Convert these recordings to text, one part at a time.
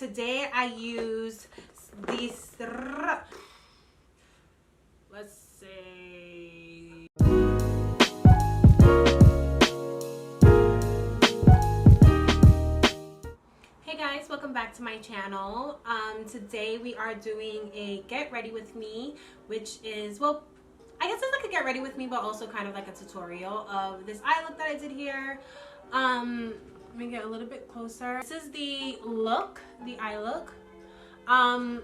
today I use these, let's see. Hey guys, welcome back to my channel. Today we are doing a get ready with me, which is, well, I guess it's like a get ready with me, but also kind of like a tutorial of this eye look that I did here. Let me get a little bit closer. This is the look, the eye look. I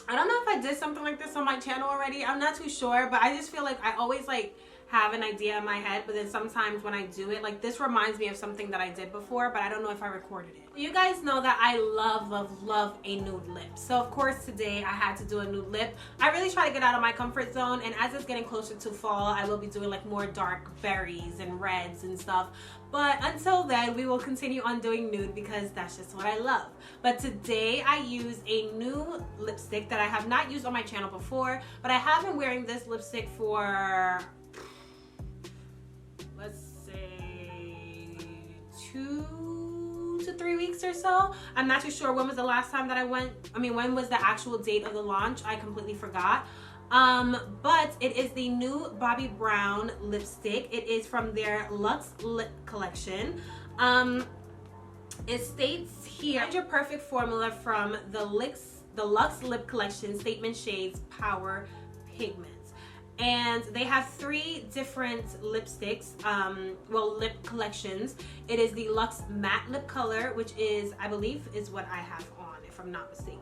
don't know if I did something like this on my channel already. I'm not too sure, but I just feel like I always like have an idea in my head, but then sometimes when I do it, like this reminds me of something that I did before, but I don't know if I recorded it. You guys know that I love a nude lip. So of course today I had to do a nude lip. I really try to get out of my comfort zone, and as it's getting closer to fall, I will be doing like more dark berries and reds and stuff. But until then, we will continue on doing nude because that's just what I love. But today I use a new lipstick that I have not used on my channel before, but I have been wearing this lipstick for, let's say 2 to 3 weeks or so. I'm not too sure when was the last time that when was the actual date of the launch? I completely forgot. But it is the new Bobbi Brown lipstick. It is from their Luxe Lip collection. It states here, find your perfect formula from the Luxe Lip collection, Statement Shades Power Pigments. And they have 3 different lipsticks, lip collections. It is the Luxe Matte Lip Color, which is, I believe, is what I have on, if I'm not mistaken.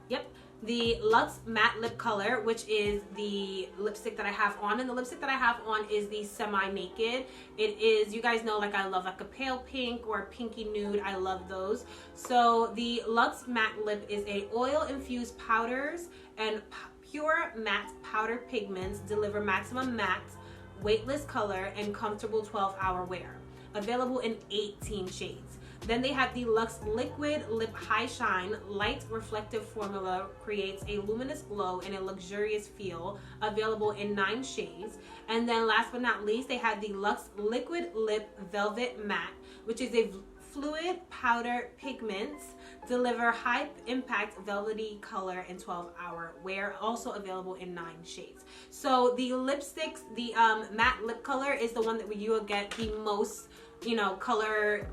Yep. The Luxe Matte Lip Color, which is the lipstick that I have on, and the lipstick that I have on is the Semi-Naked. It is, you guys know, like I love like a pale pink or a pinky nude. I love those. So the Luxe Matte Lip is a oil-infused powders and pure matte powder pigments deliver maximum matte, weightless color, and comfortable 12-hour wear. Available in 18 shades. Then they have the Luxe Liquid Lip High Shine Light Reflective Formula, creates a luminous glow and a luxurious feel, available in 9 shades. And then last but not least, they have the Luxe Liquid Lip Velvet Matte, which is a fluid powder pigments, deliver high impact velvety color and 12-hour wear, also available in 9 shades. So the lipsticks, the matte lip color is the one that you will get the most, you know, color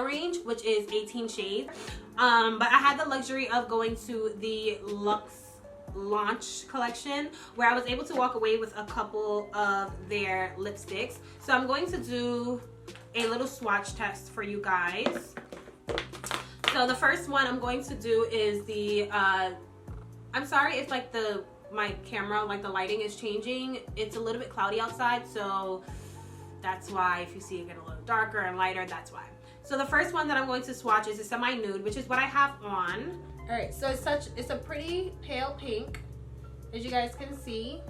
range, which is 18 shades. But I had the luxury of going to the Luxe launch collection where I was able to walk away with a couple of their lipsticks. So I'm going to do a little swatch test for you guys. So the first one I'm going to do is the I'm sorry if like my camera, like the lighting is changing. It's a little bit cloudy outside, so that's why if you see it get a little darker and lighter, that's why. So the first one that I'm going to swatch is a semi-nude, which is what I have on. All right, so it's a pretty pale pink, as you guys can see.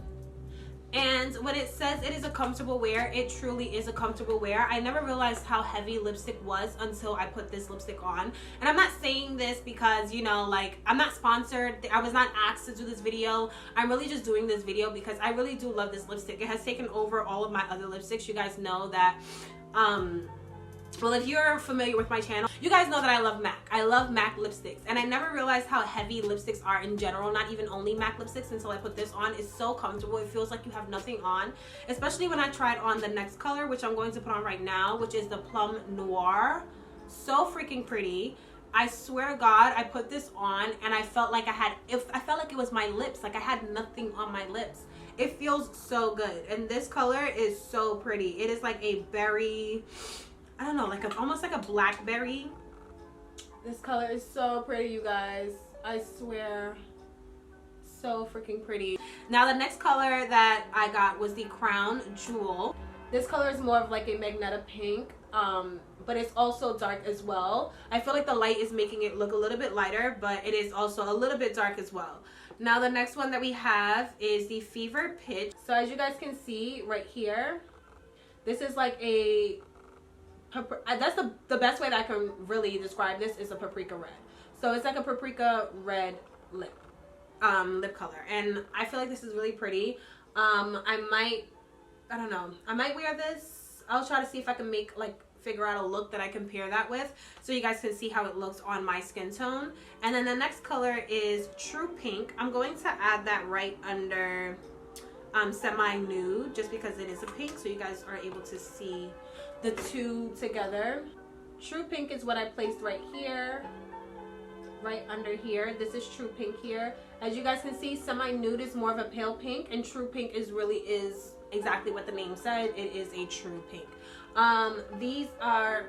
And when it says it is a comfortable wear, it truly is a comfortable wear. I never realized how heavy lipstick was until I put this lipstick on. And I'm not saying this because, you know, like, I'm not sponsored. I was not asked to do this video. I'm really just doing this video because I really do love this lipstick. It has taken over all of my other lipsticks. You guys know that, well, if you're familiar with my channel, you guys know that I love MAC. I love MAC lipsticks, and I never realized how heavy lipsticks are in general, not even only MAC lipsticks, until I put this on. It's so comfortable. It feels like you have nothing on, especially when I tried on the next color, which I'm going to put on right now, which is the Plum Noir. So freaking pretty. I swear to God, I put this on and I felt like I felt like it was my lips. Like I had nothing on my lips. It feels so good, and this color is so pretty. It is like a berry, I don't know, like almost like a blackberry. This color is so pretty, you guys. I swear, so freaking pretty. Now the next color that I got was the Crown Jewel. This color is more of like a magenta pink, but it's also dark as well. I feel like the light is making it look a little bit lighter, but it is also a little bit dark as well. Now the next one that we have is the Fever Pitch. So as you guys can see right here, this is like a, that's the best way that I can really describe this, is a paprika red. So it's like a paprika red lip color, and I feel like this is really pretty. I don't know, I might wear this. I'll try to see if I can make like figure out a look that I compare that with, so you guys can see how it looks on my skin tone. And then the next color is True Pink. I'm going to add that right under Semi Nude, just because it is a pink, so you guys are able to see the two together. True Pink is what I placed right here, right under here. This is True Pink here. As you guys can see, Semi Nude is more of a pale pink, and True Pink is exactly what the name said. It is a true pink. These are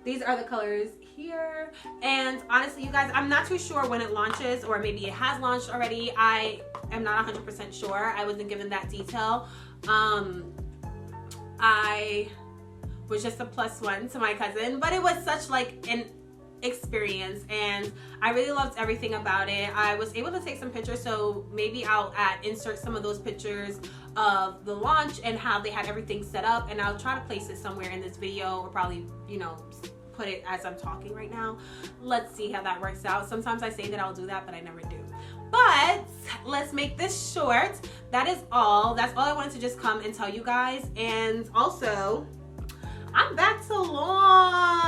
these are the colors here. And honestly, you guys, I'm not too sure when it launches, or maybe it has launched already. I am not 100% sure. I wasn't given that detail. I was just a +1 to my cousin, but it was such like an experience, and I really loved everything about it. I was able to take some pictures, so maybe I'll insert some of those pictures of the launch and how they had everything set up, and I'll try to place it somewhere in this video, or probably, you know, put it as I'm talking right now. Let's see how that works out. Sometimes I say that I'll do that, but I never do. But let's make this short. That is all. That's all I wanted to just come and tell you guys. And also, I'm back to long.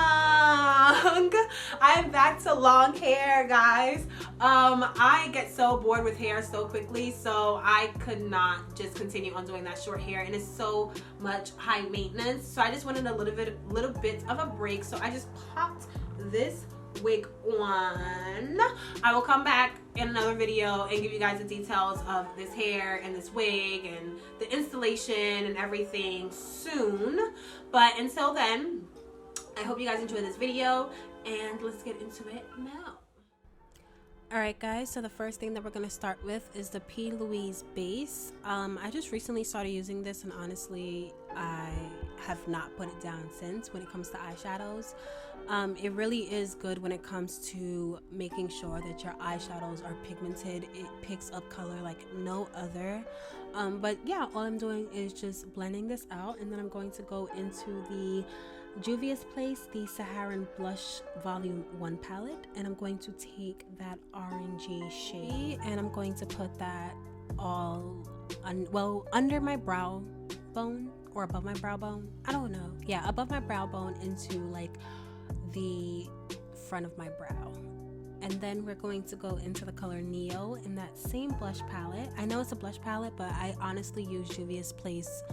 I'm back to long hair, guys. I get so bored with hair so quickly, so I could not just continue on doing that short hair, and it's so much high maintenance. So I just wanted a little bit of a break. So I just popped this wig on. I will come back in another video and give you guys the details of this hair and this wig and the installation and everything soon. But until then, I hope you guys enjoyed this video, and let's get into it now. Alright guys, so the first thing that we're going to start with is the P. Louise base. I just recently started using this, and honestly I have not put it down since when it comes to eyeshadows. It really is good when it comes to making sure that your eyeshadows are pigmented. It picks up color like no other. But yeah, all I'm doing is just blending this out, and then I'm going to go into the Juvia's Place, the Saharan Blush Volume 1 palette, and I'm going to take that orangey shade, and I'm going to put that all under my brow bone, or above my brow bone, I don't know. Yeah, above my brow bone into like the front of my brow. And then we're going to go into the color Neo in that same blush palette. I know it's a blush palette, but I honestly use Juvia's Place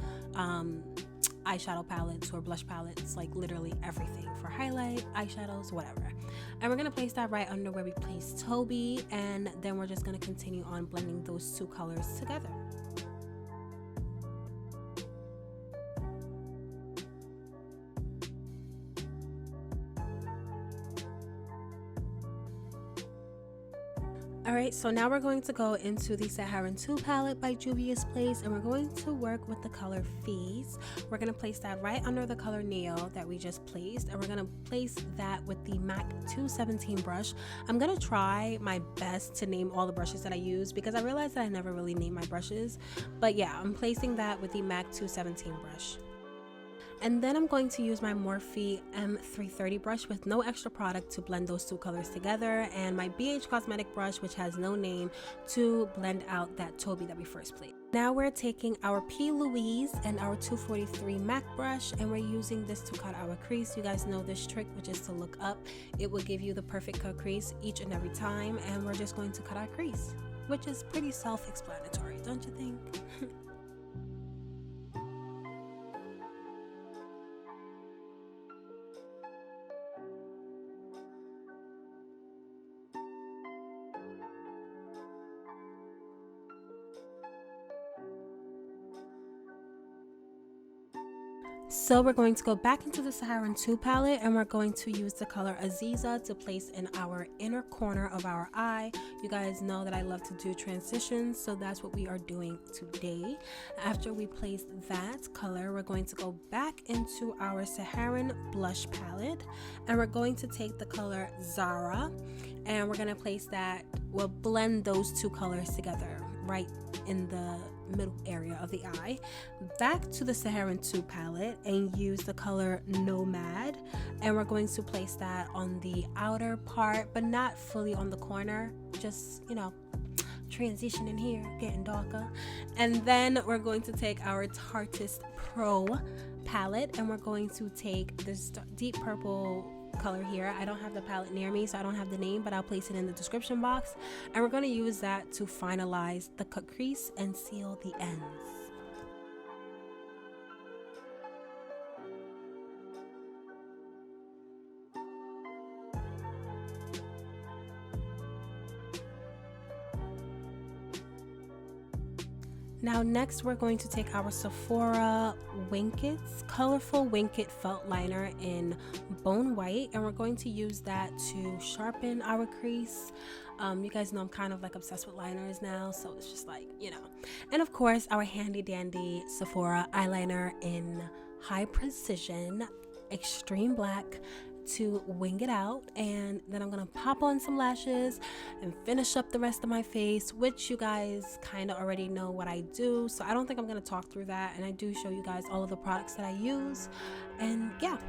eyeshadow palettes or blush palettes, like literally everything for highlight, eyeshadows, whatever. And we're going to place that right under where we placed Toby, and then we're just going to continue on blending those two colors together. Alright, so now we're going to go into the Saharan 2 palette by Juvia's Place, and we're going to work with the color Fees. We're going to place that right under the color Neo that we just placed, and we're going to place that with the MAC 217 brush. I'm going to try my best to name all the brushes that I use, because I realized that I never really name my brushes. But yeah, I'm placing that with the MAC 217 brush. And then I'm going to use my Morphe M330 brush with no extra product to blend those two colors together, and my BH Cosmetic brush, which has no name, to blend out that Toby that we first played. Now we're taking our P. Louise and our 243 MAC brush, and we're using this to cut our crease. You guys know this trick, which is to look up. It will give you the perfect cut crease each and every time, and we're just going to cut our crease, which is pretty self-explanatory, don't you think? So we're going to go back into the Saharan 2 palette, and we're going to use the color Aziza to place in our inner corner of our eye. You guys know that I love to do transitions, so that's what we are doing today. After we place that color, we're going to go back into our Saharan blush palette, and we're going to take the color Zara, and we're going to place that, we'll blend those two colors together right in the middle area of the eye. Back to the Saharan 2 palette and use the color Nomad, and we're going to place that on the outer part, but not fully on the corner, just, you know, transitioning here, getting darker. And then we're going to take our Tarteist Pro palette, and we're going to take this deep purple color here. I don't have the palette near me, so I don't have the name, but I'll place it in the description box, and we're going to use that to finalize the cut crease and seal the ends. Now next we're going to take our Sephora Winkets colorful Winket felt liner in bone white, and we're going to use that to sharpen our crease. You guys know I'm kind of like obsessed with liners now, so it's just like, you know. And of course our handy dandy Sephora eyeliner in high precision extreme black to wing it out. And then I'm gonna pop on some lashes and finish up the rest of my face, which you guys kind of already know what I do, so I don't think I'm gonna talk through that, and I do show you guys all of the products that I use. And yeah.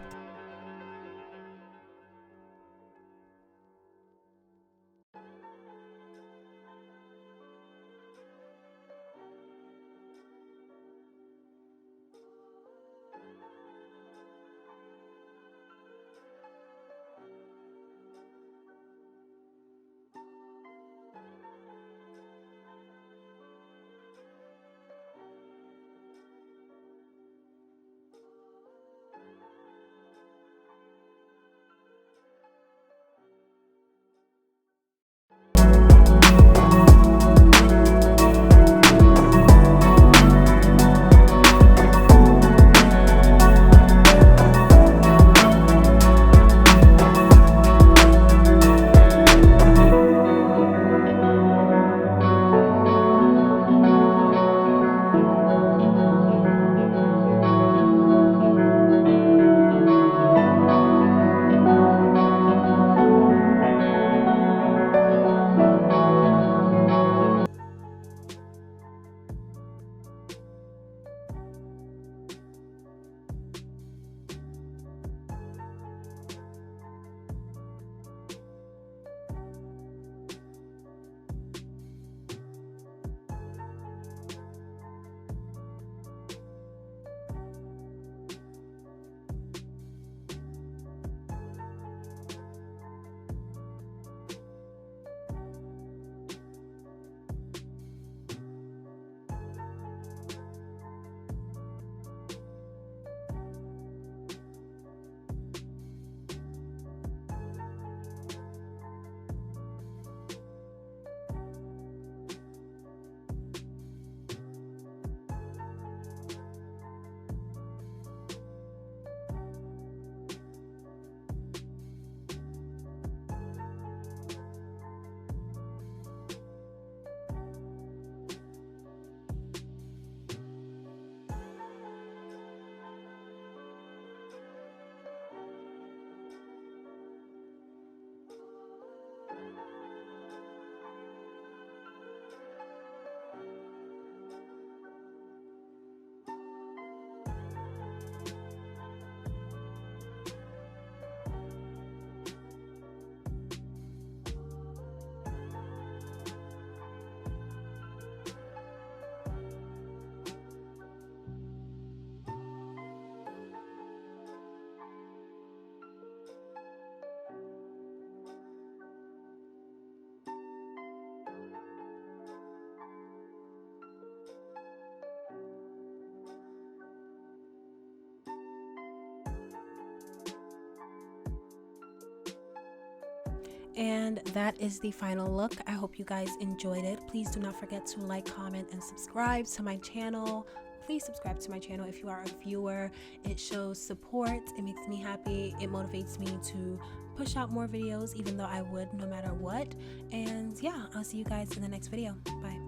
And that is the final look. I hope you guys enjoyed it. Please do not forget to like, comment, and subscribe to my channel. Please subscribe to my channel if you are a viewer. It shows support. It makes me happy. It motivates me to push out more videos, even though I would no matter what. And yeah, I'll see you guys in the next video. Bye.